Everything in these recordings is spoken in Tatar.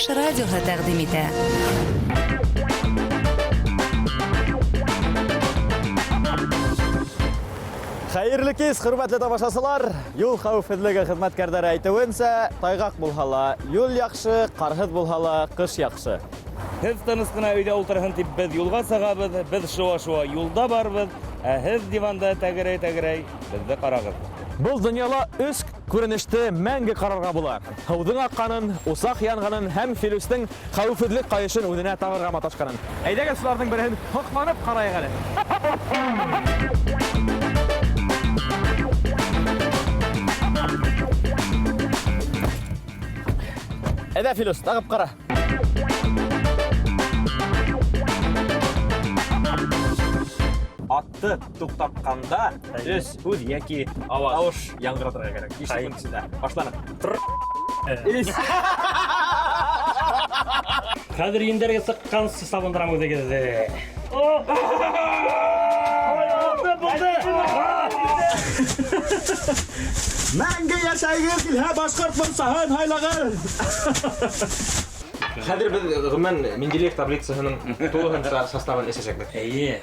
Тамаш радиоһы тәҡдим итә. Хәйерле кис, хөрмәтле тамашасылар. Юл хәүефһеҙлеге хеҙмәткәрҙәре әйтеүенсә, тайғаҡ булһа ла, юл яҡшы, ҡарһыҙ булһа ла, ҡыш яҡшы. Һеҙ тыныс ҡына өйҙә ултырһын тип беҙ юлға сығабыҙ, беҙ шыуа-шыуа юлда барбыҙ, ә һеҙ диванда тәгәрәй-тәгәрәй беҙҙе ҡарағыҙ. Был донъяла өс күренеште мәңге ҡарарға була. Һыуҙың аҡҡанын, усаҡ янғанын һәм Филүстең хәүефһеҙлек ҡайышын үҙенә табырға маташҡанын. Әйҙәгеҙ шуларҙың береһен һоҡланып ҡарайыҡ әле. Әйҙә, Филүс, тағып ҡара. Атты туҡтатҡанда өс һүҙ йәки тауыш яңғыратырға кәрәк. Ишектең эсендә. Башланып. Хәҙер ендәргә сыҡҡан сабындырам үҙегеҙҙе. Мәңге йәшәйгеҙ килһә, башҡорт мунсаһын һайлағыҙ! Хәҙер беҙ ғөмән Менделеев таблицаһының тулыһынса составын эсәсәкбеҙ. Эйе.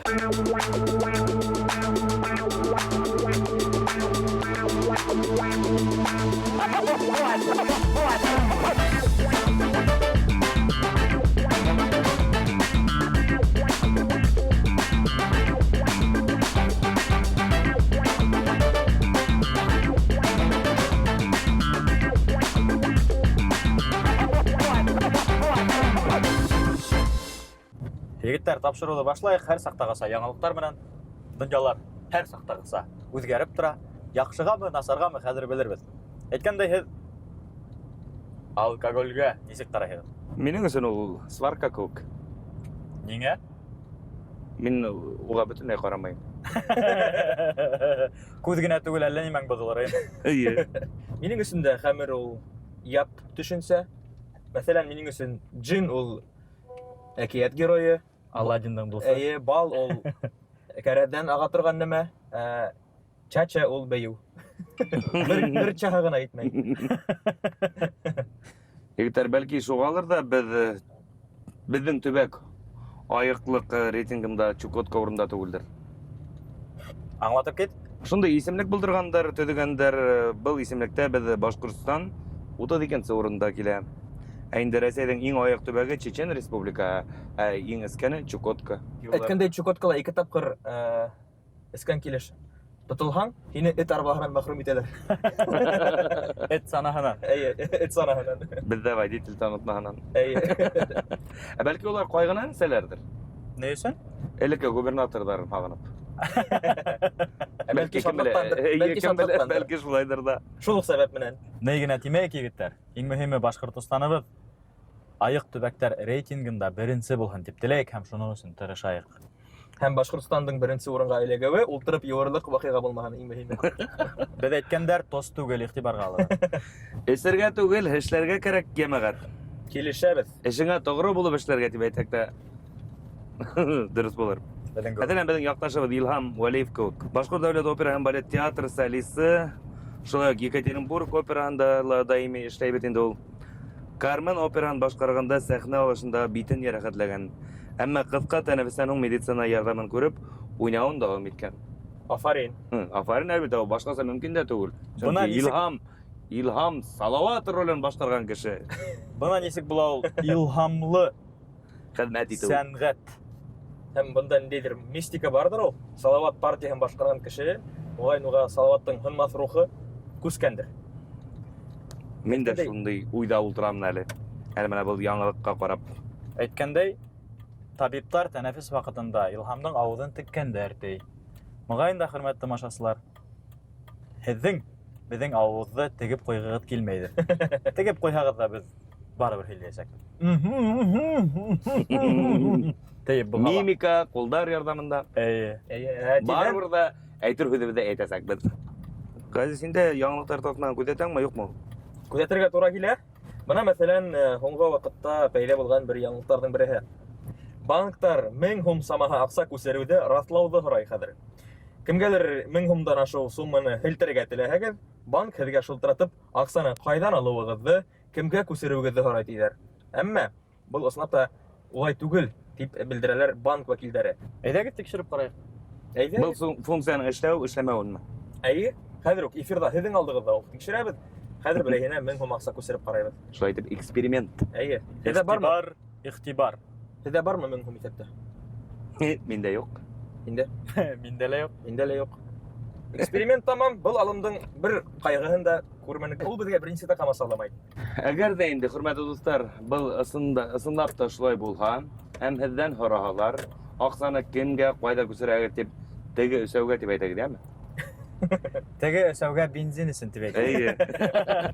Егеттәр, тапшырыуҙы башлайыҡ. Һәр саҡтағаса яңылыҡтар менән донъялар һәр саҡтағаса үҙгәреп тора. Яҡшығамы, насарғамы хәҙер белербеҙ. Әйткәндәй, һеҙ алкогольгә нисек ҡарайһығыҙ? Минең өсөн ул сварка кеүек. Ниңә? Мин уға бөтөнләй ҡарамайым. Күҙ генә түгел, әллә нимәң боҙолор. Эйе. Минең өсөн дә хәмер ул ят төшөнсә. Мәҫәлән, минең өсөн джин ул әкиәт геройы. Аладдиндың дуҫы. Әйе, бал ул кәрәҙҙән аға торған нәмә. Чача ул бейеү. Бер чаһы ғына итмәй. Егеттәр, бәлки шуғалыр да беҙҙең төбәк айыҡлыҡ рейтингында Чукотка урында түгелдер. Аңлатып кит. Шундай исемлек булдырғандар, төҙөгәндәр. Был исемлектә беҙ Башҡортостан 32-нсе урында килә. Ә инде Рәсәйҙең иң айыҡ төбәге Чечен Республика, ә иң эскәне Чукотка. Әйткәндәй, Чукоткала 2 тапҡыр эскән килеш. Тотолһаң, һине эт арбаһынан мәхрүм итәләр. Эт санаһынан. Әйе, эт санаһынан. Беҙҙә водитель танытмаһынан. Әйе. Ә бәлки улар ҡайғынан сәләрҙер? Не өсөн? Элекке губернаторҙарын һағынып. Бәлки шатлыҡтандыр. Бәлки шулайҙыр да. Шул уҡ сәбәп менән. Ней генә тимәйек, егеттәр. Иң мөһиме, Башҡортостаныбыҙ айыҡ төбәктәр рейтингында беренсе булһын тип теләйек һәм шуның өсөн тырышайыҡ. Һәм Башҡортостандың беренсе урынға эләгеүе ултырып йыуырлыҡ ваҡиға булмаһын, иң мөһиме. Беҙ әйткәндәр, тос түгел, иғтибарға алығыҙ. Эсергә түгел, эшләргә кәрәк, йәмәғәт. Килешәбеҙ. Эшеңә тоғро булып эшләргә тип әйтһәк тә дөрөҫ булыр. Мәҫәлән, беҙҙең яҡташыбыҙ Илһам Вәлиев кеүек. Башҡорт дәүләт опера һәм балет театры солисы, шулай уҡ Екатеринбург операһында ла даими эшләй бит инде ул. Кармен операһын башҡарғанда сәхнә алышында битен йәрәхәтләгән. Әммә ҡыҫҡа тәнәфестән һуң медицина ярҙамын күреп, уйнауын дауам иткән. Афарин. Афарин, әлбиттә, ул башҡаса мөмкин дә түгел. Бына Илһам Салауат ролен башҡарған кеше. Бына нисек була ул илһамлы Хеҙмәт итеү. сәнғәт. Һәм бында ниндәйҙер мистика бардыр ул. Салауат партияһын башҡарған кеше, уға Салауаттың һынмаҫ рухы күскәндер. Мин дә шундай уйҙа ултырамын әле. Әле менә был яңылыҡҡа ҡарап. Әйткәндәй, табиптар тәнәфес ваҡытында илһамдың ауыҙын теккәндәр, ти. Моғайын да, хөрмәтле тамашасылар, һеҙҙең беҙҙең ауыҙҙы тегеп ҡуйғығыҙ килмәйҙер. Тегеп ҡуйһағыҙ да беҙ барыбер һөйләйәсәкбеҙ. Тейеп булһа ла. Мимика, ҡулдар ярҙамында. Барыбер ҙа әйтер һүҙебеҙҙе әйтәсәкбеҙ. Ғәзиз, һиндә яңылыҡтар тартмаған күҙәтәңме, юҡмы? Күҙәтергә тура килә. Бына, мәҫәлән, һуңғы ваҡытта пәйҙә булған бер яңылыҡтарҙың береһе. Банктар 1000 һум самаһы аҡса күсереүҙе раҫлауҙы һорай хәҙер. Кемгәлер 1000 һумдан ашыу сумманы һелтәргә теләһәгеҙ, банк һеҙгә шылтыратып аҡсаны ҡайҙан алыуығыҙҙы, кемгә күсереүегеҙҙе һорай тиҙәр. Әмма был ысынлап та улай түгел дип белдерәләр банк вәкилләре. Әйдәгез тикшереп карайык. Әйдә. Был функцияның эшләү-эшләмәвенме? Әйе. Хәзер үк эфирда һезнең алдыгызда ук тикшерәбез. Хәзер берәйгенә 1000 сум акча күсереп карайбыз. Шулай итеп эксперимент. Әйе. Һездә бармы? Игътибар. Һездә бармы 1000 сум исәптә? Миндә юк. Инде. Миндә лә юк. Инде лә юк. Эксперимент тамам. Был алымдың бер кайгыһын да күрмәнек. Ул безгә беренче тәкама салмай. Әгәр дә инде, хөрмәтле дуслар, был ысынлап та шулай булһа, һәм һездән һораһалар, акчаны кемгә, кайда күсерәгә дип, теге өсәүгә дип әйтәгез, яме? Теге өсәүгә бензин өчен дип әйтә. Әйе.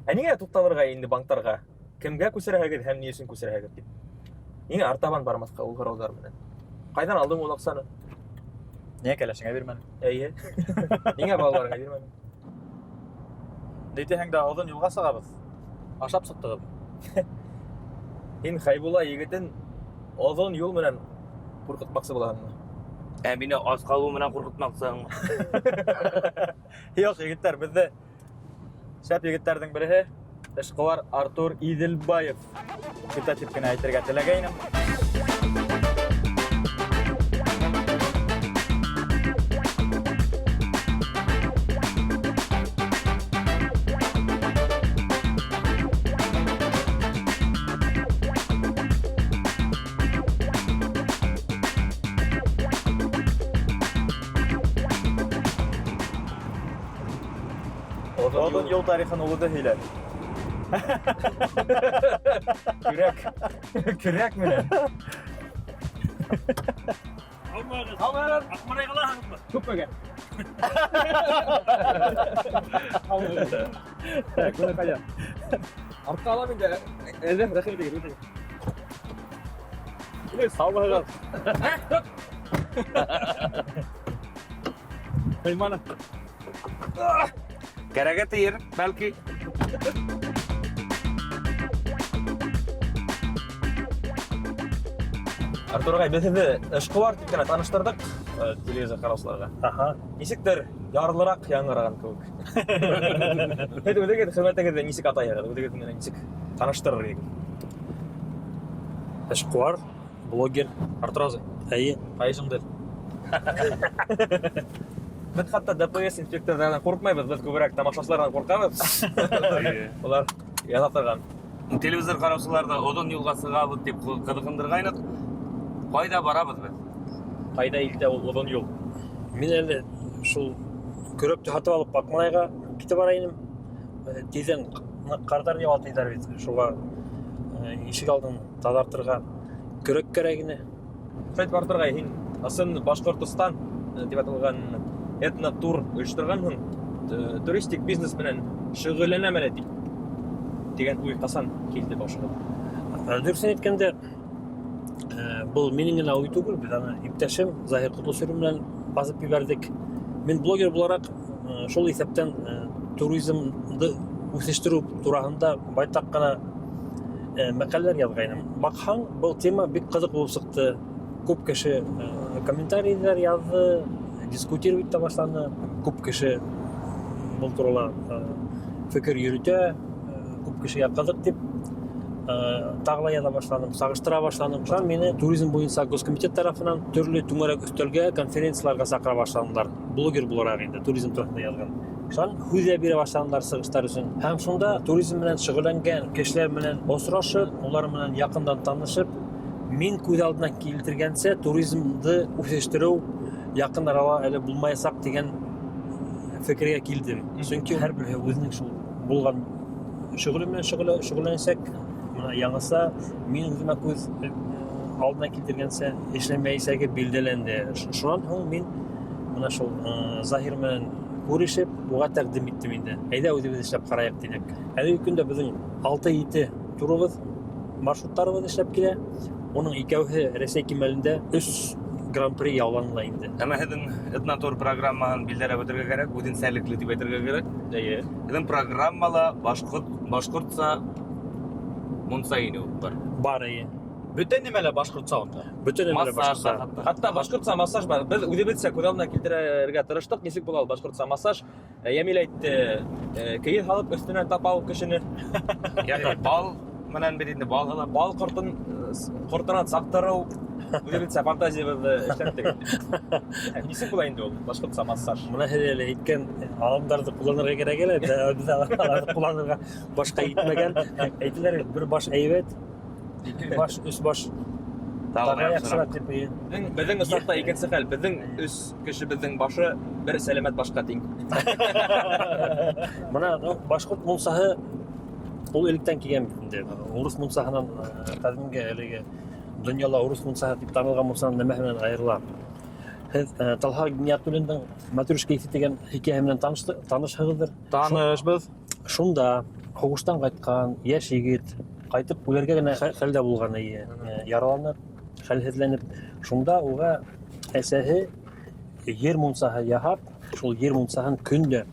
Ә нигә тукталырга инде банктарга? Кемгә күсерәгез һәм ни өчен күсерәгез дип. Нигә артабан бармаска ул һораулар менән? Кайдан алдың ул акчаны? Нигә кәләшеңә бирмәдең? Әйе. Нигә балаларга бирмәдең? Дитеһең дә озын юлга сыгабыз. Ашап сыктыгыз. Һин Хайбулла егетен озон юл менән куркытмакчы буласыңмы? Ә мине ас калу менән куркытмаксың. Юк, егетләр, бездә шәп егетләрнең бере эшкуар Артур Иделбаев. Көтә дип кенә әйтергә теләгәйнем. Озын юл тарихын улыды һөйләр. Көрәк менән. Алмагыз, акмарай каласызмы? Күпмәгә. Күнә кая. Артка алам инде. Әзер рәхим дигән. Иле саубагыз. Каймана. Кәрәгә тиер, бәлки. Артур агай, без инде эшкуар дип кенә таныштырдык телевизор караучыларга. Аха. Ничектер ярлырак яңгыраган кебек. Һәм үзегез хезмәтегезне ничек атайыгыз? Үзегез менән ничек таныштырыр идегез? Эшкуар, блогер, Артур агай, әйе. кайсыңдыр? Без хатта ДПС инспекторлардан куркмайбыз, без күбрәк тамашачылардан куркабыз. Улар яза торган. Телевизор караучыларда озон юлга сыгабыз дип кызыкындыргайнык. Кайда барабыз без? Кайда илтә ул озон юл? Мин әле шул көрөктү сатып алып Акмарайга китеп барайым. Тизден кардар ява тыйдар бит. Шуга ишек алдын тазартырга көрөк керегине. Кайт Артур агай, һин асын Башкортстан дип аталган этнотур оештырганһың. Туристик бизнес менән шөгыльләнәм әле дигән уй касан килде башыга? Дөресен әйткәндә, был минең генә уй түгел, без аны иптәшем Заһир Кутлусуров белән басып җибәрдек. Мин блогер буларак шул исәптән туризмды үсештерү турында байтак кына мәкаләләр язгайным. Бакһаң, был тема бик кызык булып чыкты. Күп кеше комментарийлар язды, дискутировать та башлады. Күп кеше был турында фикер йөрүтә, күп кешегә кызык дип тагыла яза башладым, сагыштыра башладым. Шуңа мине туризм буенча Госкомитет тарафынан төрле түңәрәк өстәлгә, конференцияларга чакыра башладылар. Блогер буларак инде туризм турында язган. Шуңа хүзә бирә башладылар сыгыштар өчен. Һәм шунда туризм белән шөгыльләнгән кешеләр белән очрашып, улар белән якындан танышып, мин күз алдына килтергәнчә туризмды үсештерү якын арала әле булмаячак дигән фикергә килдем. Чөнки һәрбер үзенең шул булган шөгыль белән шөгыльләнсәк, менә яңаса мин үземә күз алдына килтергәнчә эшләмәячәге билдәләнде. Шуннан һуң мин менә шул Заһир белән күрешеп, буга тәкъдим иттем инде. Әйдә үзебез эшләп караек дидек. Әлеге көндә безнең 6-7 турыбыз, маршруттарыбыз эшләп килә. Оның икәүһе Рәсәй кимәлендә 3 гран-при яуланыла инде. Әмма һеҙҙең этнотур программаһын билдәләп үтергә кәрәк, үҙенсәлекле дип әйтергә кәрәк. Әйе. Һеҙҙең программала башҡортса мунса инеү бар. Бар әйе. Бөтен нимәлә башҡортса унда. Бөтен нәмәләр Массаж башҡортса. хатта. Хатта башкортса массаж бар. Без үзебезчә күҙ алдына килтерергә тырыштык. Нисек була ул башкортса массаж? Ямил әйтте, кейеҙ һалып өҫтөнә тапау кешене. Яғни бал менән бит инде бал кортынан сактыру үҙебеҙсә фантазиябыҙҙы эшләттек. Нисек була инде ул башҡортса массаж? Мына һеҙ әле әйткән алымдарҙы ҡулланырға кәрәк әле, беҙ аларҙы ҡулланырға башҡа етмәгән. Әйтеләр, бер баш әйбәт, 2 баш, 3 баш тағы яҡшыраҡ тип. Беҙҙең осраҡта икенсе хәл, беҙҙең 3 кешебеҙҙең башы бер сәләмәт башҡа тиң. Мына башҡорт мунсаһы ул электән килгән бит инде. Урыс мунсаһынан ҡәҙимге әлеге донъяла урыс мунсаһы тип танылған мунсаның нәмәһе менән айырыла. Һеҙ Талха Гиниятуллиндың «Матрешка иҫе» тигән хикәйәһе менән танышһығыҙҙыр. Танышбыҙ. Шунда һуғыштан ҡайтҡан йәш егет ҡайтып үлергә генә хәлдә булған, яраланып, хәлһеҙләнеп. Шунда уға әсәһе ер мунсаһы яһап, шул ер мунсаһын көндә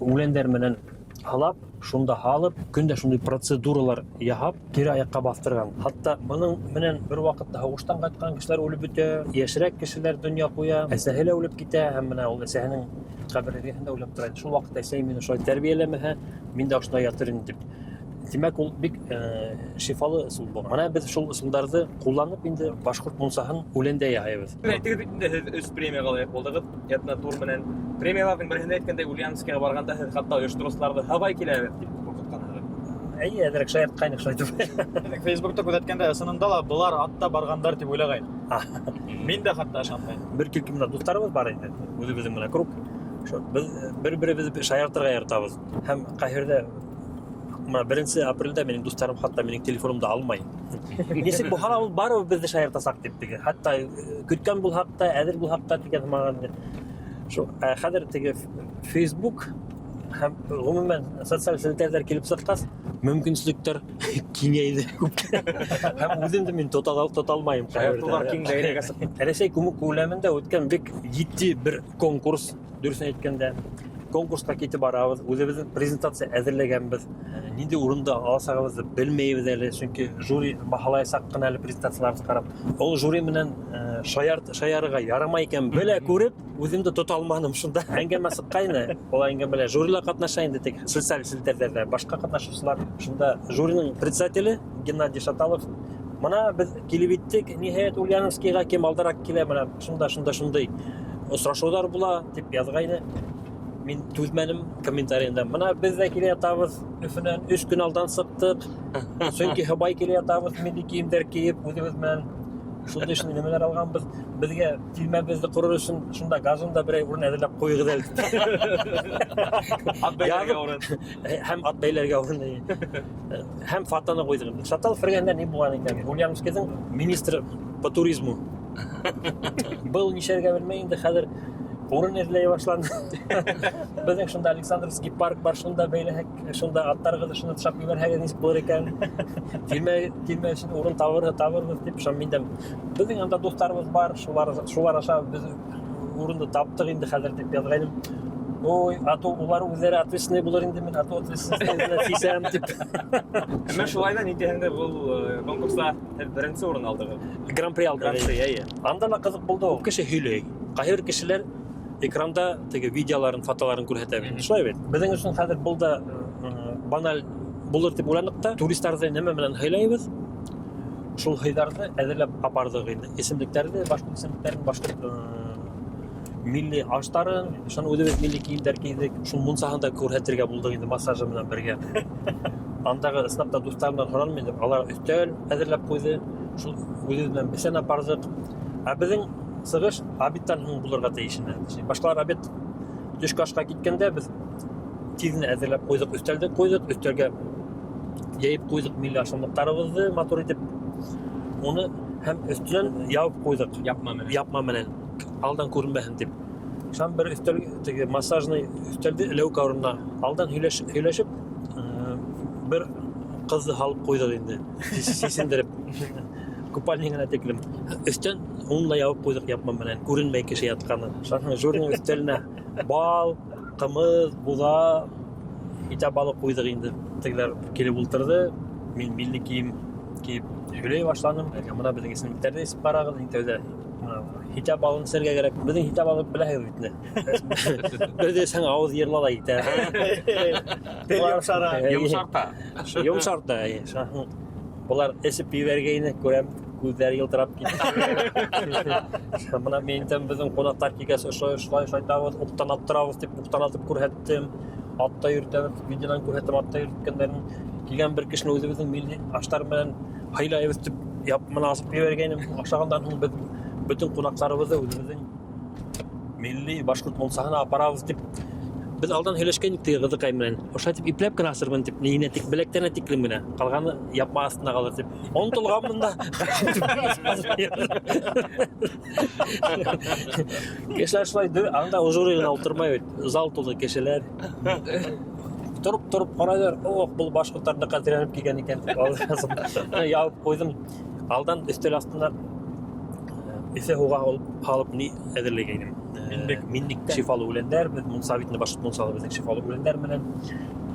үләндәр менән һалап, шунда һалып, көндә шундай процедуралар яһап, кире аяҡҡа баҫтырған. Хатта бының менән бер ваҡытта һуғыштан ҡайтҡан кешеләр үлеп бөтә, йәшерәк кешеләр донъя ҡуя, әсәһе лә үлеп китә, һәм менә ул әсәһенең ҡәбер эргәһендә үлеп тора. Шул ваҡытта әсәй мине шулай тәрбиәләмәһә, мин дә ошонда ятыр инем дип. Тимәк, ул бик шифалы ысул булған. Мына беҙ шул ысулдарҙы ҡулланып инде башҡорт мунсаһын үләндә яһайбыҙ. Әйтегеҙ бит инде һеҙ 3 премияға лайыҡ булдығыҙ, ятна тур менән. Премияларҙың береһендә әйткәндәй, Ульяновскиға барғанда һеҙ хатта ойоштороусыларҙы һабай киләбеҙ дип ҡурҡытҡанһығыҙ. Әйе, әҙерәк шаяртҡайныҡ шулай тип. Фейсбукта күҙәткәндә ысынында ла былар атта барғандар тип уйлағайным. Мин дә хатта ышанмайым. Бер килке менән дуҫтарыбыҙ бар инде, үҙебеҙҙең менән круг. Беҙ бер-беребеҙҙе шаяртырға яратабыҙ. Һәм ҡайһырҙа 1 апрелдә минең дуҫтарым хатта минең телефонымды алмай. Нисек булһа ул барыбер беҙҙе шаяртасаҡ дип теге. Хатта көткән булһаҡ та, әҙер булһаҡ та тигән һымаған. Хәҙер теге Facebook һәм ғөмүмән социаль селтәрҙәр килеп сыҡҡас, мөмкинселектәр киңәйҙе күпкә. Һәм үҙемде мин тоталмайым. Шаяртыуҙар киң даирәгә сыҡты. Рәсәй күләмендә үткән бик етди бер конкурс, дөрөҫөн әйткәндә, конкурсҡа китеп барабыҙ, үҙебеҙҙең презентация әҙерләгәнбеҙ. Ниндәй урында аласағыбыҙҙы белмәйбеҙ әле, сөнки жюри баһалаясаҡ ҡына әле презентацияларыбыҙ ҡарап. Ул жюри менән шаярырға ярамай икән белә күреп, үҙемде тота алманым. Шунда әңгәмә сыҡҡайны, ул әңгәмәлә жюрила ҡатнаша инде, тик социаль селтәрҙәрҙә башҡа ҡатнашыусылар. Шунда жюриның председателе Геннадий Шаталов: «Мына беҙ килеп иттек, ниһайәт Ульяновскийға кем алдараҡ килә, менә шундай осрашыуҙар була», тип яҙғайны. Мин түҙмәнем комментарийында. Мына беҙ ҙә килә ятабыҙ, Өфөнән 3 көн алдан сыҡтык. Сөнки һыбай килә ятабыҙ, милли кейемдәр кейеп, үҙебеҙ менән шундай нәмәләр алғанбыҙ. Беҙгә тилмәбеҙҙе ҡорор өсөн шунда газонда берәй урын әҙерләп ҡуйығыҙ әле. Ат бәйләргә урын. Һәм ат бәйләргә урын. Һәм фотоны ҡуйҙыҡ. Шаталов эргәһендә ни булған икән? Ульяновскийҙың министры по туризму. Был нишәргә белмәй инде, хәҙер урын эҙләй башланы. Беҙҙең шунда Александровский парк бар, шунда бәйләһәк, шунда аттарығыҙҙы шуны тышап ебәрһәгеҙ нисек булыр икән? Тилмә өсөн урын табырбыҙ дип шаминдәм. Беҙҙең анда дуҫтарыбыҙ бар, шулар аша беҙ урынды таптыҡ инде хәҙер дип яҙғайным. Ой, ату улар үҙҙәре ответственный булыр инде, мин ату ответственный тисәм дип. Әммә шулай да ни тиһәң дә был конкурста һеҙ беренсе урын алдығыҙ. Гран-при алдыҡ. Анда ла ҡыҙыҡ булды ул. Кеше һөйләй. Ҡайһы бер кешеләр экранда теге видеоларын, фотоларын күрһәтә бит. Шулай бит. Беҙҙең өсөн хәҙер был да баналь булыр дип уйланыҡ та, туристарҙы нәмә менән һыйлайбыҙ. Шул һыйҙарҙы әҙерләп апарҙыҡ инде. Исемлектәрҙе, башҡорт исемлектәрен, башҡорт милли аштарын, шуны үҙебеҙ милли кейемдәр кейҙек. Шул мунсаһын да күрһәтергә булдыҡ инде массажы менән бергә. Андағы снапта дуҫтарымдан һораным инде, алар өҫтәл әҙерләп ҡуйҙы. Шул үҙебеҙ менән бесән апарҙыҡ. Ә беҙҙең сығыш обедтан һуң булырға тейеш ине. Башҡалар обед төшкө ашҡа киткәндә беҙ тиҙенә әҙерләп ҡуйҙыҡ, өҫтәлде ҡуйҙыҡ, өҫтәлгә йәйеп ҡуйҙыҡ милли ашамлыҡтарыбыҙҙы матур итеп. Уны һәм өҫтөнән ябып ҡуйҙыҡ. Япма менән. Алдан күренмәһен дип. Шам бер өҫтәл, теге массажный өҫтәлде эләү урынына алдан һөйләшеп, бер ҡыҙҙы һалып ҡуйҙыҡ инде. Сисендереп. Купальнигына теклем. Өҫтән унла ябып ҡуйҙыҡ япма менән, күренмәй кеше ятҡаны. Шаһың журның өҫтәленә бал, ҡымыҙ, буҙа, итап алып ҡуйҙыҡ инде. Тегеләр килеп ултырҙы, мин милли кейем кейеп һөйләй башланым. Мына беҙҙең исемлектәрҙе эсеп ҡарағыҙ, иң тәүҙә Хитап алын сәргә кирәк. Безнең хитап алып беләһез бит инде. Бер сәң авыз йырлала итә. Йомшарта. Йомшарта. Булар эсеп ибәргәйне күрәм. Күзләр йылтырап китте. Менә минтән безнең кунактар кигәс шулай шайтабыз, уктан аттырабыз дип уктанатып күрһәттем. Атта йөртәбез, видеодан күрһәттем атта йөрткәннәрен. Килгән бер кешене үзебезнең милли аштар белән хайлайбыз дип япманы асып ибәргәйнем. Ашагандан һуң без bütün кунакларыбызды үзебезнең милли башкорт мулсаһына апарабыз дип без алдан һөйләшкәнек теге кызыкай белән. Оша дип ипләп кенә асырмын дип, нине тик беләктән тиклем генә. Калганы япма астына калыр дип. Онтылганмын да. Кешеләр шулай анда ужурыгын алдырмай бит. Зал тулы кешеләр. Торып карайлар. Ох, бул башкортларда кадерләнеп килгән икән. Ябып куйдым. Алдан өстәл астына эфе хуга алып ни әзерләгәйнем. Минник шифалы үләннәр, без мунсабитне башкорт мунсалы безнең шифалы үләннәр менән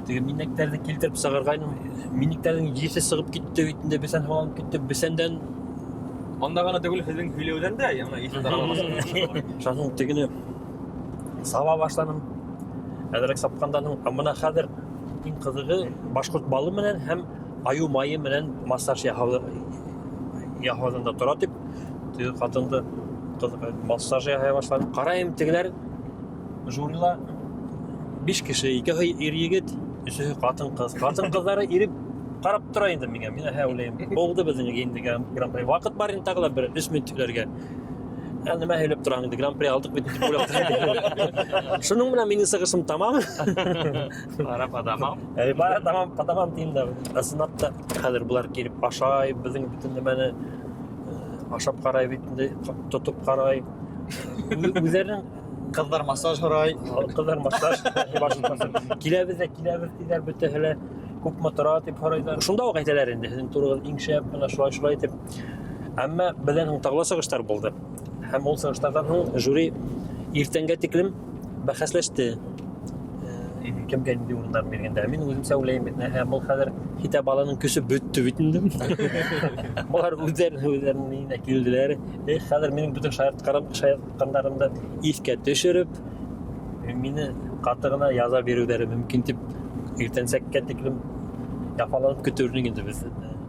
теге миннектәрне килтереп сыгыргайным. Миннектердин җисе сыгып китте бит инде, бесән һалып китте, бесәндән Анда гына түгел һезнең һөйләүдән дә, яңа исем тарамасын. шаның тегене саба башланым. Әзрәк сапкандан һуң, менә хәзер иң кызыгы башкорт балы менән һәм аю майы менән массаж яһавында тора дип, теге хатынды массаж яһай башлады. Карайым тегеләр журила 5 кеше, 2 ир егет, 3 хатын-кыз. Хатын-кызлары иреп карап тора инде миңа. Мин һәүләйм. Булды безнең инде гран-при. Вакыт бар инде тагыла бер 3 минутларга. Нема һәйләп торам инде гран-при алдык бит дип уйлап торам. Шуның белән минем сыгышым тамам. Арап адамам. Бара тамам дим да. Асынап та хәзер булар килеп ашай, безнең бөтен нәмәне ашап карай бит инде, тотып карай. Үзләренең Кызлар массаж һорай. кызлар массаж башласын. Киләбез диләр бөтәһелә күпме тора дип һорайлар. Шунда ук әйтәләр инде, һезнең турыгыз иң шәп, менә шулай дип. Әмма безнең тагыла сыгыштар булды. Һәм ул сыгыштардан һуң жюри иртәнгә тиклем бәхәсләште. Кемгә нинди урыннар биргәндә. Мин үзем сәүләйм бит. Һәм ул хәзер хитап аланың көсе бөтте бит инде. Булар үзләренә килделәр. Хәзер минем бүтән шаяртканнарымды искә төшереп, мине катыгына яза бирүләре мөмкин дип иртәнсәккә тиклем яфаланып көтөрнең инде без.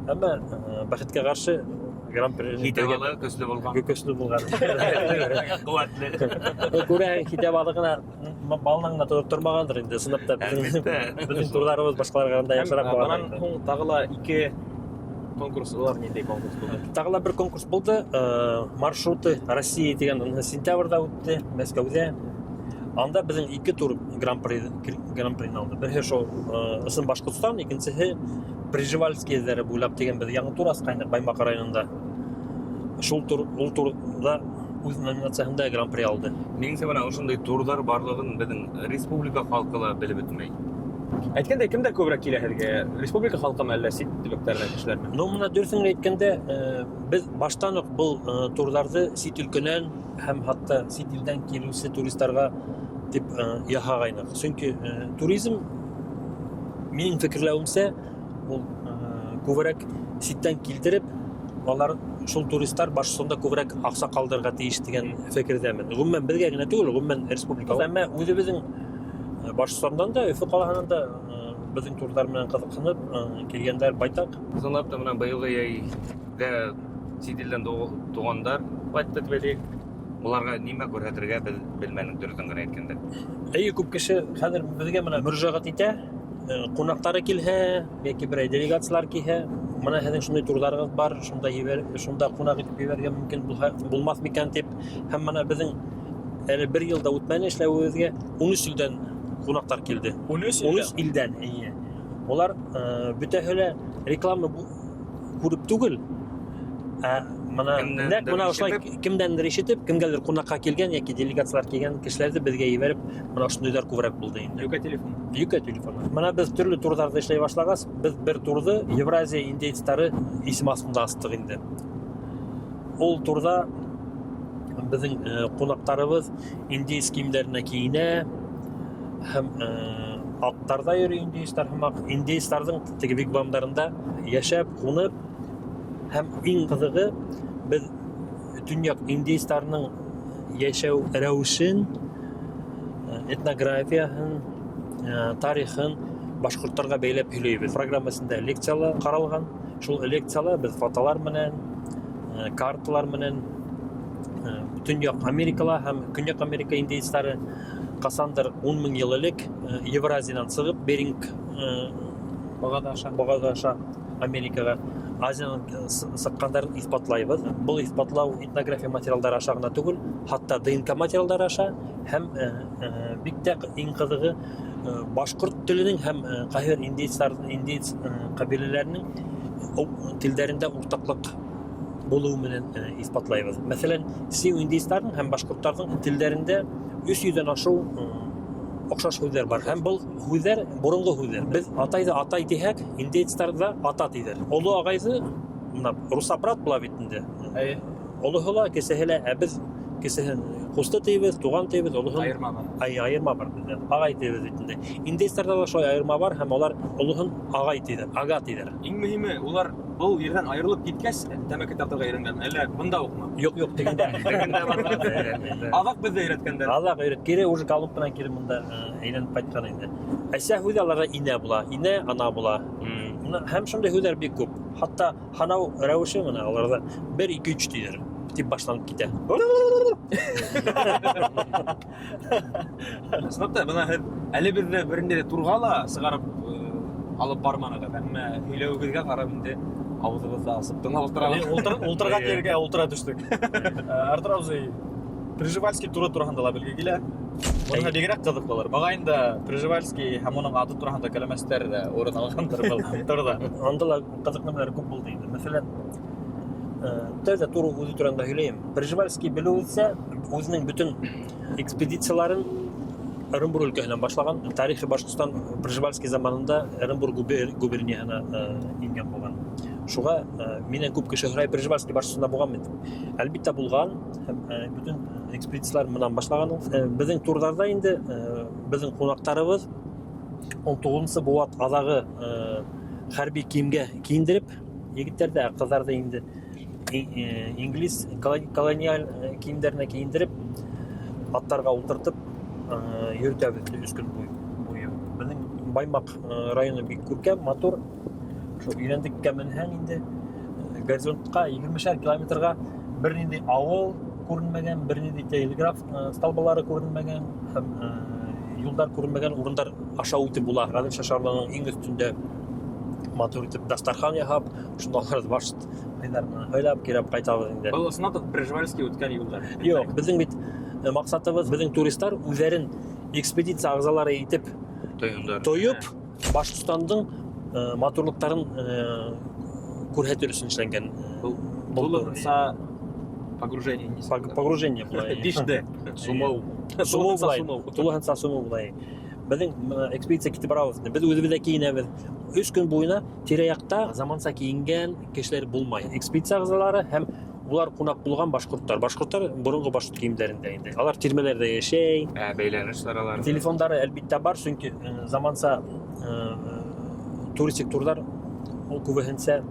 Әмма бәхеткә каршы гран-при Хитабалы көсле булган. көчле булган. Куатлы. Күрәһең хитап алыгына балнаңна тотып тормагандыр инде. Сынапта безнең турларыбыз башкаларга да яхшырак Аннан булган. һуң тагыла 2 конкурс улар нинди конкурс булды? Тагыла бер конкурс булды. Маршруты Россия дигән сентябрьдә үтте, Мәскәүдә. Анда безнең 2 тур гран-при алды. Берсе шул ысым Башкортстан, икенчесе Прижевальский эзләре буйлап дигән без яңа тур аскайны Баймак районында. Шул турда үз номинациясында гран-при алды. Нигезе менә ошондай турлар барлыгын безнең республика халкы белеп бетмәй. Әйткәндә, кемдә күбрәк килә һеҙгә? Республика халҡымы әллә сит төбәктәрҙән кешеләрме? Ну, менә дөрөҫөн әйткәндә, без баштан ук был турларҙы сит өлкәнән һәм хатта сит илдән килеүсе туристарға дип яһагайныҡ. Сөнки туризм, минең фекерләүемсә, ул күберәк ситтән килтереп, алар шул туристар Башкортстанда күберәк аҡса ҡалдырырға тейеш дигән фекерҙәмен. Ғөмүмән беҙгә генә түгел, ғөмүмән республика. Әммә үҙебеҙҙең Башкортстандан да, Өфө ҡалаһынан да безнең турҙар менән ҡыҙыҡһынып килгәндәр байтаҡ. Сынлап та менә быйылғы йәйҙә сит илдән туғандар ҡайтты дип әйтәйек. Уларға нимә күрһәтергә белмәнек дөрөҫөн генә әйткәндә. Әйе, күп кеше хәҙер беҙгә менә мөрәжәғәт итә, ҡунаҡтары килһә, йәки берәй делегациялар килһә, менә һеҙҙең шундай турҙарығыҙ бар, шунда ҡунаҡ итеп ебәрергә мөмкин булмаҫ микән тип, һәм менә беҙҙең әле 1 йылда үтмәне эшләүебеҙгә 13 илдән ҡунаҡтар килде. 13 илдән, эйе. Улар бөтәһе лә реклама күреп түгел. Менә ошолай кемдәндер ишетеп, кемгәлер ҡунаҡҡа килгән йәки делегациялар килгән кешеләрҙе беҙгә ебәреп, менә ошондайҙар күберәк булды инде. Йүкә телефон. Йүкә телефон. Менә без төрлө турҙарҙы эшләй башлағас, без бер турҙы Евразия индейцтары исем астында астыҡ инде. Ул турҙа безнең ҡунаҡтарыбыҙ индейц киемдәренә кейенә, һәм аттарҙа йөрөй индейцтар һымаҡ. Индейцтарҙың теге вигвамдарында йәшәп, ҡунып, һәм иң ҡыҙығы, беҙ төньяк индейстарның яшәү рәвешен, этнографияһын, тарихын башкортларга бәйләп һөйләйбез. Программасында лекциялар каралган. Шул лекциялар без фотолар менән, карталар менән Төньяк Америкала һәм Көньяк Америка индейстары касандыр 10 000 ел элек Евразиянан сыгып Беринг багада аша Америкага Азиянан сыккандарын исбатлайбыз. Бул исбатлау этнография материалдары аша гына түгел, хатта ДНК материалдары аша һәм бик тә иң кызыгы башкорт теленең һәм кайбер индейс кабиләләренең телдәрендә уртаклык булуы менән исбатлайбыз. Мәсәлән, сиу индейстарның һәм башкортларның телләрендә 300 ашу охшаш һүзләр бар. Һәм бу һүзләр борынгы һүзләр. Без атайды атай дисәк, индейстарда ата диләр. Олы агайсы, мына руса брат була бит инде. Олыһыла кесәһелә, ә без кесәһен кусты тибез, туган тибез, олыһын Айырма бар. Айырма бар бездә. Агай тибез инде. Индейстарда да шулай айырма бар һәм алар олыһын агай диләр, ага диләр. Иң мөһиме, улар был ердән айырылып киткәч, тәмәке тартырга өйрәнгән. Әллә бында укмы? Юк, тегендә. Азак бездә өйрәткәндәр. Алла гайрәт кире уже Колумбтан кире монда әйләнеп кайткан инде. Әсә һүз аларга инә була, инә ана була. Һәм шундый һүзләр бик күп. Хатта ханау рәвеше менә аларда 1 2 3 диләр. Дип башланып китә. Сынапта бына һеҙ әле беҙҙе берендә турғала сығарып алып барманығыҙ. Әммә һөйләүегеҙгә ҡарап инде ауыҙығыҙҙы асып тыңлап ултырабыҙ. Ултырған ергә ултыра түштек. Артур абзый, Пржевальский туры тураһында ла белге килә. Уныһы бигерәк ҡыҙыҡ булыр. Мағайында Пржевальский һәм уның аты тураһында кәләмәстәр урын алғандыр был турҙа. Анда ла ҡыҙыҡ нәмәләр күп булды инде. Мәсәлән, тәүҙә туры үҙе турында һөйләйем. Пржевальский белеүенсә, үзенең бөтөн экспедицияларын Оренбур өлкәһенән башлаган. Тарихи Башҡортостан Пржевальский заманында Оренбур губернияһына ингән булган. Шуға минән күп кеше һорай, Пржевальский Башҡортостанда булганмы дип. Әлбиттә булган һәм бөтөн экспедициялар менән башлаган. Безнең турҙарҙа инде безнең ҡунаҡтарыбыҙ 19-нсы быуат аҙағы хәрби киемгә кейендереп, егеттәрҙе, ҡыҙҙарҙы инде инглиз колониаль киемдәренә кейендереп, аттарға ултыртып йөрөтәбеҙ 3 көн буйы. Беҙҙең Баймаҡ районы бик күркәм, матур. Шул өйрәндеккә менһәң инде горизонтҡа 20 километрға бер ниндәй ауыл күренмәгән, бер ниндәй телеграф столбалары күренмәгән һәм юлдар күренмәгән урындар аша үтеп була. Ғәҙел шашарларының иң өҫтөндә матур итеп дастархан яһап, шундайлар баш һөйләп кирәп ҡайтабыҙ инде. Был ысынлап Пржевальский үткән юлдар. Юк, безнең бит маҡсатыбыҙ, безнең туристар үҙҙәрен экспедиция ағзалары итеп тойоп, Башҡортостандың матурлыҡтарын күрһәтер өсөн эшләнгән. Тулыһынса погружение. Погружение булай. Дишде. Сумау. Сумау булай. Тулыһынса сумау булай. Безнең экспедиция китеп барабыҙ. Беҙ үҙебеҙ дә кейенәбеҙ. 3 көн буйына тирә-яҡта заманса киенгән кешеләр булмай. Экспедиция ағзалары һәм улар ҡунаҡ булған башҡорттар. Башҡорттар боронғо башҡорт киемдәрендә инде. Алар тирмәләрҙә йәшәй. Бәйләнеш саралары. Телефондары әлбиттә бар, сөнки заманса туристик турҙар ул күбеһенсә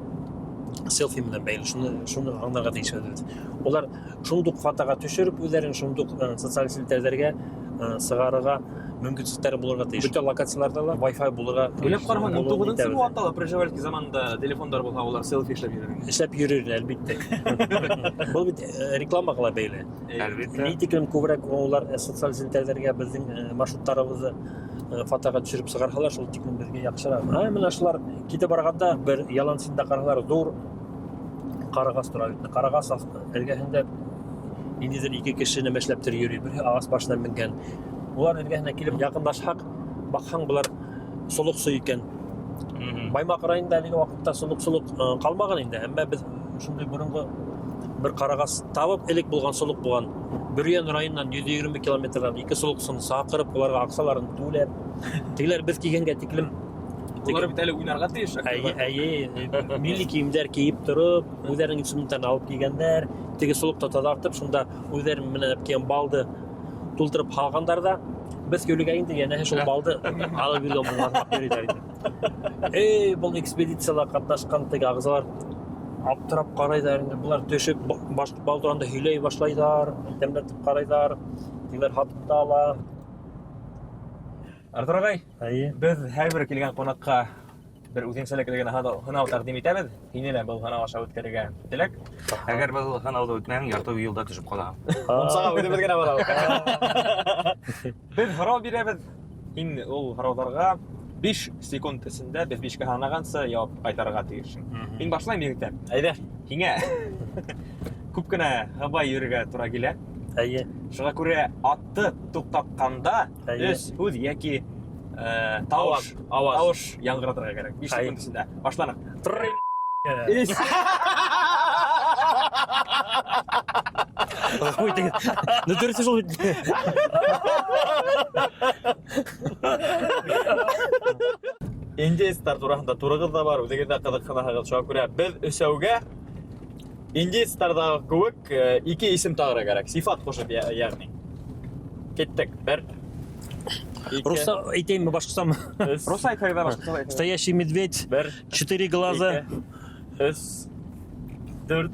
селфи менән бәйле. Шуны аңларға тейешбеҙ. Улар шундуҡ фотоға төшөрөп, үҙҙәрен шундуҡ социаль селтәрҙәргә сығарырға мөмкинсеҙлектәре булырға тейеш. Бөтә локацияларда ла Wi-Fi булырға. Уйлап ҡараһаң, 19-нсы быуатта ла Пржевальский заманда телефондар булһа, улар селфи эшләп йөрөр. Эшләп йөрөр, әлбиттә. Был бит рекламаға ла бәйле. Әлбиттә. Ни тиклем күберәк улар социаль селтәрҙәргә безнең маршруттарыбыҙҙы фотоға төшөрөп сығарһалар, шул тиклем беҙгә яҡшыраҡ. Менә шулар китеп барғанда бер ялан синда ҡараһалар, ҙур ҡарағас тора. Ҡарағас эргәһендә ниндәйҙер 2 кеше нәмә эшләптер йөрөй. Береһе ағас башына менгән. Улар эргәһенә килеп яҡынлашһаҡ, баҡһаң, былар солоҡ суй икән. Баймаҡ районында әлеге ваҡытта солоҡ ҡалмаған инде, әммә беҙ шундай боронғо бер ҡарағас табып, элек булған солоҡ булған. Бөрйән районынан 120 километрдан 2 солоҡсон саҡырып, уларға аҡсаларын түләп, тегеләр беҙ кигәнгә тиклем. Улар бит әле уйнарға тейеш. Милли киемдәр кейеп тороп, үҙҙәренең инструментарын алып килгәндәр, теге солоҡто таҙартып, шунда үҙҙәре менән килгән балды тултырып һалғандар да, без көлөгә инде, йәнәһе шул балды алып йөргән булған йөрөйҙәр инде. Был экспедицияла ҡатнашҡан теге ағзалар аптырап карайдар инде. Булар төшөп башкорт бал турында һөйләй башлайдар, тәмләтеп карайдар. Диләр хатып та ала. Артур агай, Әйе. без һәрбер килгән кунакка бер үзенчәлекле генә һынау тәкъдим итәбез. Һине лә был һынау аша үткәрергә теләк. Әгәр был ханауды үтмәң, ярты елда төшеп калам. Монсага үтебез генә бара. Без һорау бирәбез. Һин ул һорауларга 5 секунд эчендә без 5 ка һанаганса яуап кайтарырга тиешсең. Мин башлайм егетләр. Әйдә. Һиңә күп кенә һабай йөрергә туры килә. Әйе. Шуңа күрә атты туктатканда Әйе. өс һүз яки тавыш яңгыратырга кирәк. 5 Әйе. секунд эчендә. Башланык. Ис. Ой, ты. Ну ты решил. Индеецтар турасында турыгыз да бар, үҙегеҙ дә ҡыҙыҡһынаһығыҙ. Шуға күрә беҙ өсәүгә индеецтарҙағы кеүек 2 исем тағырға кәрәк. Сифат ҡушып, йәғни. Киттек. 1 2 Руса әйтәйемме башҡасамы? Русай хайда башка. Настоящий медведь, 4 глаза. 3 4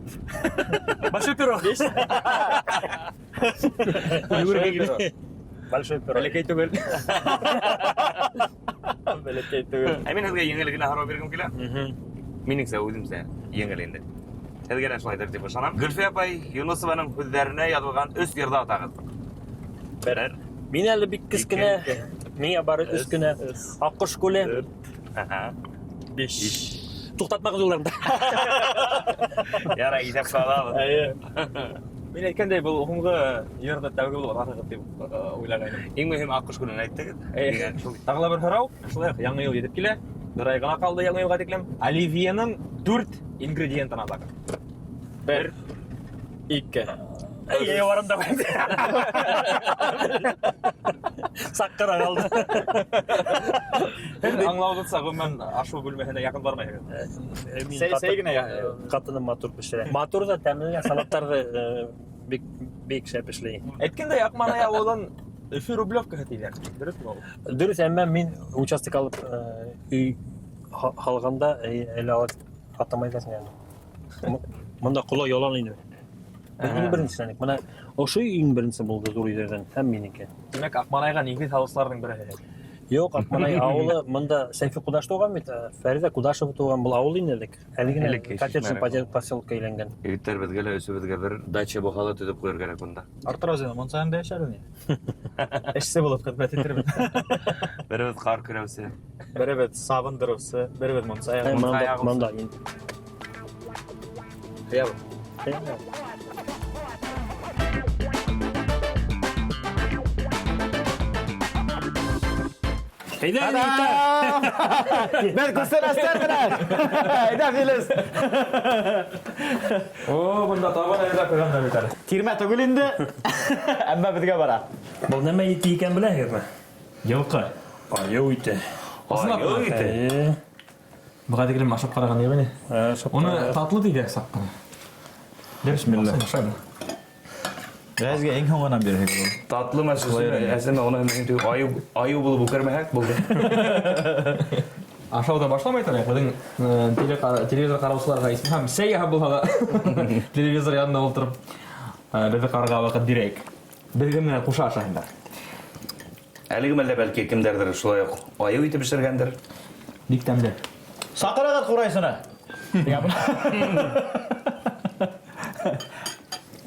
Большой пирог. Большой пирог. Бәләкәй түгел. Бәләкәй түгел. Ә мин һеҙгә еңел генә һорау биргем килә. Минеңсә үҙемсә еңел инде. Һеҙгә лә шулайҙыр дип ышанам. Гөлфиә апай Юнысованың һүҙҙәренә яҙылған 3 йырҙа атағыҙ. 1 Мин әле бик кескенә. Миңә бары 3 кенә. Аҡҡош күле. 5 Туҡтатмағыҙ уларымды. Ярай, иҫәп салабыҙ. Әйе. Мин әйткәндәй, был һуңғы йырҙа тәүге булып атағыҙ дип уйлағайным. Иң мөһим аҡҡош күлен әйттегеҙ. Тағы ла бер һорау. Шулай уҡ яңы йыл етеп килә. Бер ай ғына ҡалды яңы йылға тиклем. Оливьеның 4 ингредиентын атағыҙ. 1 2 Әйе, варында. Саҡҡыра қалды. Һеҙ аңлауығыҙса, ғөмүмән ашу бүлмәһенә яҡын бармайһығыҙ. Сәй генә Ҡатыным матур пешерә. Матур да тәмле салаттарҙы бик шәп эшләй. Әйткәндәй, Аҡманай ауылын Өфө Рублевкаһы тиҙәр. Дөрөҫмө ул? Дөрөҫ, әммә мин участок алып өй һалғанда әле атамайҙар инде. Мында ҡола ялан ине. Иң беренселәнек. Мына ошо иң беренсе булды ҙур өйҙәрҙән һәм минеке. Тимәк, Аҡманайға нигеҙ һалыусыларҙың береһе. Юҡ, Аҡманай ауылы, мында Сәйфи Ҡудаш тыуған бит, Фәриҙә Ҡудашева тыуған был ауыл ине элек. Әле генә коттеджный поселкка әйләнгән. Егеттәр беҙгә лә өсөбөҙгә бер дача бухала төҙөп ҡуйыр кәрәк бында. Артур Азин, Монсағында йәшәр ни? Эшсе булып хеҙмәт итербеҙ. Беребеҙ ҡар көрәүсе. Беребеҙ сабындырыусы, беребеҙ Монсая. Мында инде. Әйҙә, Беҙ күстән әстәр менән! Әйҙә, Филис! Бында табан әйҙә ҡуйғанда бит әле. Тирмә түгел инде, әммә беҙгә бара. был нәмә ите икән беләһегеҙме? Йылҡы. Айыу ите. Айыу ите. Быға тиклем ашап ҡараған юҡ ине. Уны татлы тиҙәк саҡ ҡына. Бисмилла. Бәзгә ең һуңынан бирһек ул. Татлы мәсәле, әсәмә уны айыу булып үкермәһәк булды. Ашауҙа башламай торайыҡ. Беҙҙең телевизор ҡараусыларға исмаһам, сәй яһап булһа ла телевизор янында ултырып беҙҙе ҡарарға ваҡыт бирәйек. Беҙгә менән ҡуша ашаһындар. Әлеге мәлдә бәлки кемдәрҙер шулай уҡ айыу итеп бешергәндер. Бик тәмле. Саҡырығыҙ ҡурайсыны.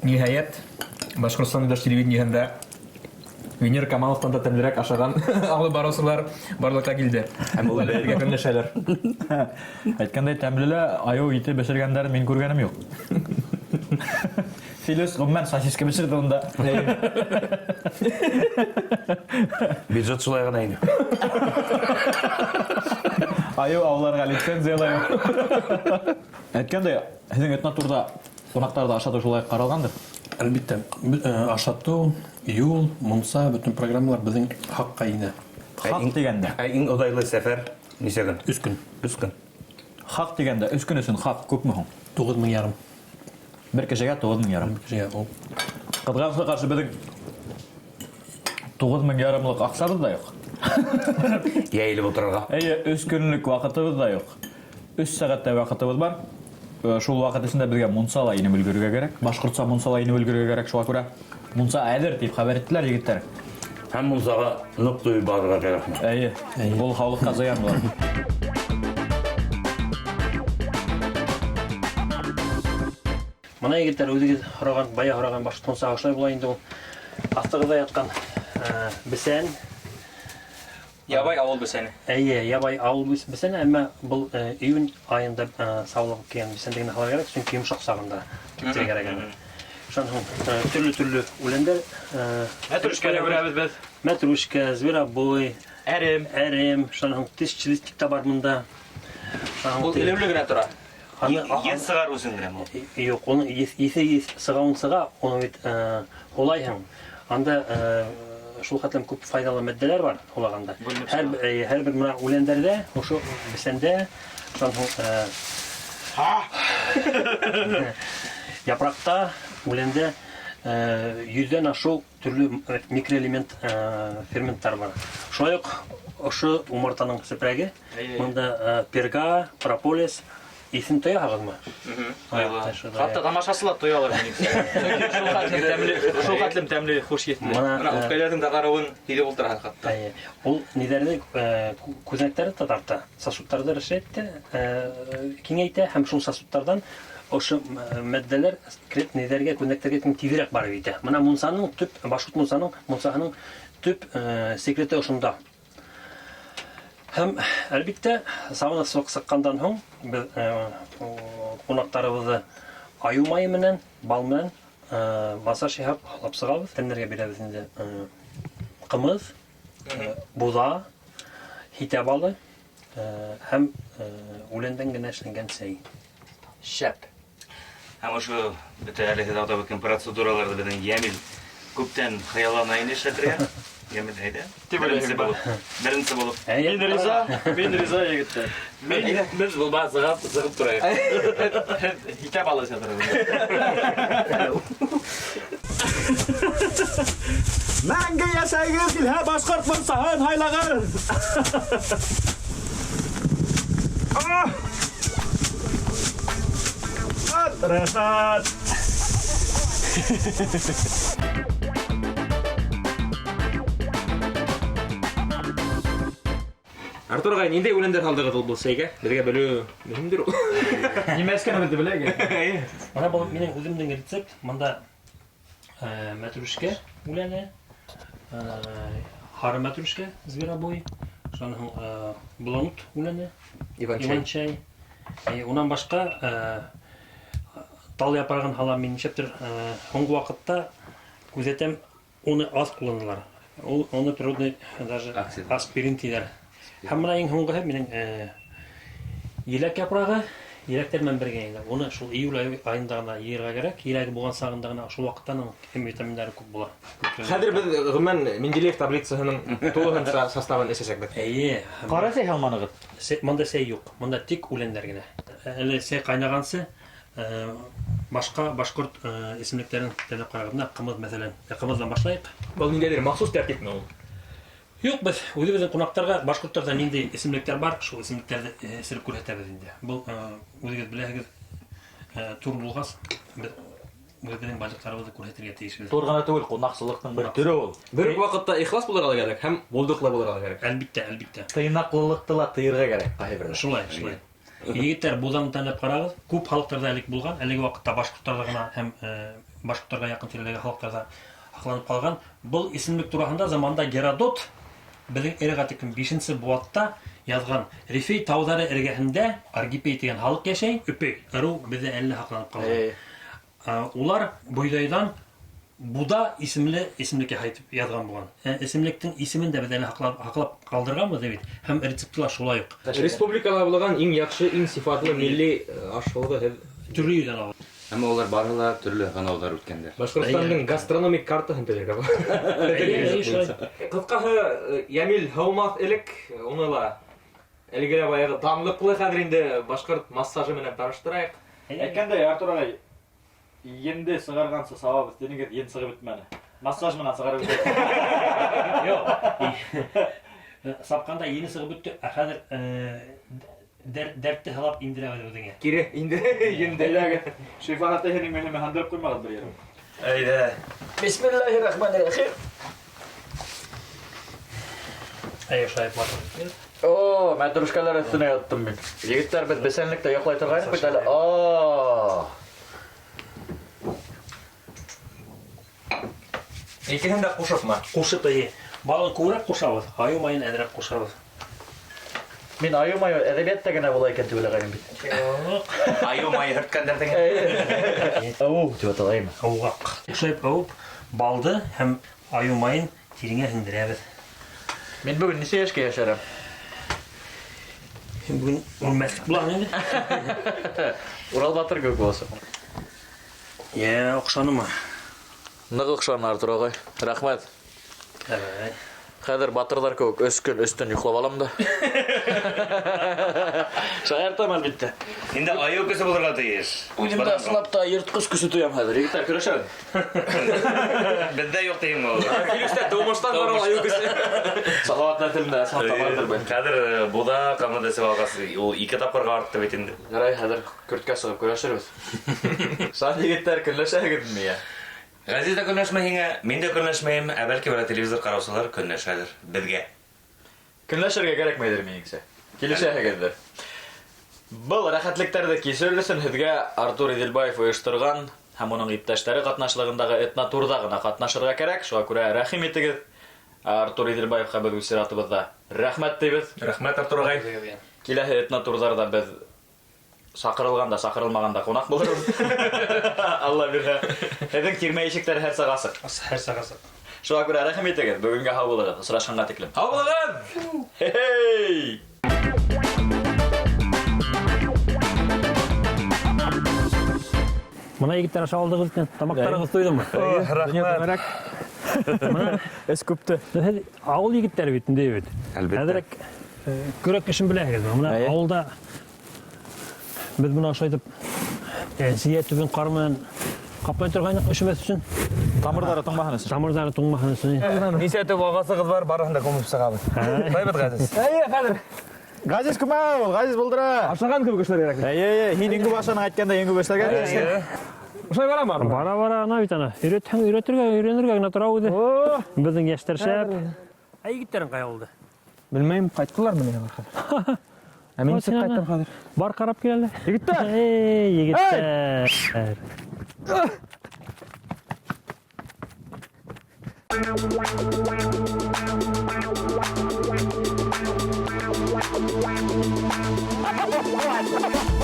Ниһайәт, Башҡортостан Дәш телевидениеһында Венера Камаловтан да тәмлерәк ашаған алып барыусылар барлыҡҡа килде. Һәм ул беҙгә көнләшәләр. Әйткәндәй, тәмлелә айыу ите бешергәндәрен мин күргәнем юҡ. Филис ғүмән сосиска бешерҙе унда. Бюджет шулай ғына ине. Айыу ауларға лицензиялай. Әйткәндәй, һеҙҙең этнотурҙа ҡунаҡтарҙы ашатыу шулай ҡаралғандыр. Әлбиттә, ашатыу, юл, мунса, бөтөн программалар беҙҙең хаҡҡа инә. Хаҡ тигәндә. Иң оҙайлы сәфәр нисә көн? 3 көн. 3 көн. Хаҡ тигәндә 3 көн өсөн хаҡ күпме һуң? 9,500. Бер кешегә 9,500. Ҡыҙғанысҡа ҡаршы беҙҙең 9,500-лыҡ аҡсабыҙ да юҡ. Йәйелеп ултырырға. Әйе, 3 көнлөк ваҡытыбыҙ да юҡ. 3 сәғәттә ваҡытыбыҙ бар. шул вакыт эчендә безгә Мунсала инеп өлгөрергә кирәк. Башкортса Мунсала инеп өлгөрергә кирәк, шуңа күрә Мунса әзер дип хәбәр иттеләр егетләр. Һәм Мунсага нык туй барырга кирәкме? Әйе, ул халыкка зыян була. Мына егетләр үзегез һораган, бая һораган Башкортстан ашлай була инде ул. Астыгыда яткан бесән. Ябай авыл бесәне. Әйе, ябай авыл бесәне, әмма бұл июнь айында саулыгып килгән бесәндегенә халар кирәк, чөнки йомшак сагында китәргә кирәк. Шуның төрле үләндәр, Мәтрүшкәле күрәбез без. Мәтрүшка, зверобой, әрем, шуның тишчилик та бар монда. Ул илемле генә тора. Ес сыгар үзең генә ул. Юк, оның есе сыгауын сыга, оны бит олайһың. Анда шул хәтлем күп файдалы матдәләр бар улаганда. Һәр бер мына үләндәрдә, ошо бесәндә, япракта, үләндә 100дән ашу төрле микроэлемент ферменттар бар. Шулай ук ошо умартаның сепрәге, монда перга, прополис, исен тояһыгызмы? Хатта тамашасылар тоялар минем. Шул хәтлем тәмле, хуш етле. Мына үпкәләрнең дә каравын тиде булдыра хатта. Ул нидәрне күзәнәкләре тарта, сосудтарды решетте, киңәйтә һәм шул сосудтардан ошо матдәләр крет нидәргә күзәнәкләргә тизрәк барып итә. Мына Мунсаның төп, Башкорт Мунсаның төп секреты ошонда. Һәм әлбиттә, сауна сыккандан һоң без кунактарыбызны аю майы менән, бал менән массаж яһап алып сыгабыз. Тәннәргә бирәбез инде кымыз, буда, хитә балы һәм үләндән генә эшләнгән сәй. Шәп. Һәм ошо бөтә әлеге дәвам процедураларда безнең Ямил күптән хыяллана иде эшләтергә. Ямил әйдә. Беренче булып. Мин риза егеттер. Без бу базыга зыгып торайык. Хитә балы сатыр. Мәңге яшәгез Илһа Башкорт Мунсаһын һайлагыз. Рәхәт. Артур агай, ниндәй үләндәр халдыгы ул булсайга? Безгә белү мөһимдер ул. Нимәскәне белде беләге? Мына бу минең үземнең рецепт. Монда мәтрүшкә үләне, хары мәтрүшкә, зверобой, шуның блонут үләне, иван-чай. Унан башка тал япрагын халам мин ничектер соңгы вакытта күзәтәм, уны аз кулланалар. Уны природный даже аспирин тиләр. Һәм менә иң соңгы минең еләк япрагы, еләктәр менән бергә инде. Уны шул июль айында гына йыярга кирәк. Еләге булган сагында гына шул вакыттан витаминнары күп була. Хәзер без гомумән Менделеев таблицаһының тулыгын составын эчәсәк. Әйе. Карасай һалманыгыз. Монда сәй юк. Монда тик үләннәр генә. Әле сәй кайнагансы башка башкорт исемлекләрен тәләп караганда, кымыз мәсәлән. Кымыздан башлайык. Бу ниндәдер махсус тәртипме ул? Юк, без үзебезнең кунактарга башкортларда нинди исемлекләр бар, шул исемлекләрне сиреп күрсәтәбез инде. Бу үзегез беләсегез, тур булгас, без үзебезнең баҗыкларыбызны күрсәтергә тиешбез. Тур гына түгел, кунаксылыкның бер төре ул. Бер вакытта ихлас булырга кирәк һәм булдыклы булырга кирәк. Әлбиттә. Тыйнаклылыкты ла тыйырга кирәк кайбер. Шулай. Егетләр булдан тәләп карагыз. Күп халыкларда элек булган, әлеге вакытта башкортларда гына һәм башкортларга якын тирәдәге халыкларда акланып калган. Бу исемлек турында заманда Геродот безнең эрага тикин 5нче буатта язган. Рифей тауҙары эргәһендә Аргипей дигән халык яшәй. Үпей, ыру бездә әллә хакланып калган. Улар бойдайдан Буда исемлеккә хәйтеп язган булган. Исемлектең исемен дә без әле хаклап калдырганбыз бит. Һәм рецептлар шулай ук. Республикала булган иң яхшы, иң сифатлы милли ашъяулыгы Төрле юлдан алган. Әмма олар барыла төрле каналлар үткәндер. Башкортстанның гастрономик картасын төзергә була. Кыскаһы, Ямил һаумас элек, уны ла әлегә баягы данлыклы хәзер инде башкорт массажы менән таныштырайык. Әйткәндәй, Артур агай, енді сығарғансы сабабыз, денегер енді сығып бітмәді. Массаж менән сығарып бітмәді. Yok. Сапканда yeni sığıp bitti. Хәзер Дәртті хылап индірәбеді өдіңе. Кире, инде, инде. Әйләге, шифахатта һинең мәһәме хандырып куймагыз бер ярым. Әйдә. Бисмиллаһир-рахманир-рахим. Әй, шайып батыр. О, мәтрушкалар өстенә яттым мин. Егетләр без бесәнлектә яклай торган бит әле. Икеһен дә кушыпмы? Қушып әйе. Балын күрәк қушабыз, аю майын әдірәк қушабыз. Мин аюмай әдәбиятта генә була икән дип уйлаганым бит. Аю май һөрткәндәрдән. Ау, дип аталаймы? Ауғақ. Шайып ауып, балды һәм аю майын тиреңе һеңдерәбез. Мин бүген ничә яшькә яшәрем? Бүгін үлмәслік бұлағын енді. Урал батыр көк болса. Оқшаны ма? Нык охшан Артур агай. Рәхмәт. Әбәй. Хәзер батырлар көк өскөн өстен йоклап алам да. Шаяртам әлбәттә. Инде аю көсе булырга тиеш. Үземдә сылап та ерткыч күсе тоям хәзер. Егетләр көрәшәбез. Бездә юк тиң ул. Килүстә тумыштан бар ул аю көсе. Салават нәтелендә сатамадыр бен. Хәзер буда камада севалгасы ул 2 тапкырга артты бит инде. Ярай, хәзер көрткә сыгып көрәшербез. Сан егетләр көнләшәгезме я? Газиз дә көнләшмәйеңә, мин дә көнләшмәйем, ә бәлки бер телевизор караусылар көнләшәдер безгә. Көнләшергә кирәкмәйдер минеңсә. Килешәгездер. Был рәхәтлекләрдә кисерлесен һезгә Артур Иделбаев оештырган һәм аның иптәшләре катнашлыгындагы этнотурда гына катнашырга кирәк. Шуңа күрә рәхим итегез. Артур Иделбаевка без үсиратыбызда рәхмәт дибез. Рәхмәт Артур агай. Киләһе этнотурларда без сакырылганда, сакырылмаганда кунак булырбыз. Алла бирһә. Һеҙҙең тирмә ишектәре һәр сағасы. Һәр сағасы. Шуңа күрә рәхим итегеҙ. Бөгөнгә һау булығыҙ. Осрашҡанға тиклем. Һау булығыҙ! Хей! Мына егеттер аша алдығыз екен, тамақтарыңыз тойды ма? Рәхмәт. Мына Эс күпте. ауыл егеттері бетінде бет. Әлбәттә. Әдірек көрек кішін біләгіз. Мына ауылда біз мұны ашайтып, зия түбін қармен қапмай тұрғайнық үшімес үшін. Тамырҙары туңмаһын өсөн. Тамырдары туңмаһын үшін. Нисә төп ағасығыз бар, барыһын да күмеп сығабыз. Байбет Газиз. Әйе, хәзер. Газиз күмәү, Газиз булдыра. Ашаган кебек эшләр кирәк. Әйе, һин иңгү башын әйткәндә иңгү башларга тиеш. Ошай барамы? Бара-бара ана бит ана. Өйрәтергә, өйрәнергә генә тора үзе. Безнең яшьтәр шәп. Ә егеттерең кая булды? Белмәйм, кайттылармы менә хәзер. Ә мин сик кайттым хәзер. Бар карап киләләр. Егеттәр. Егеттәр.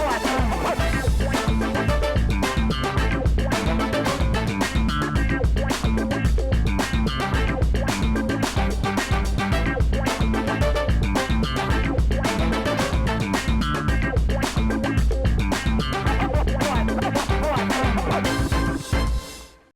What?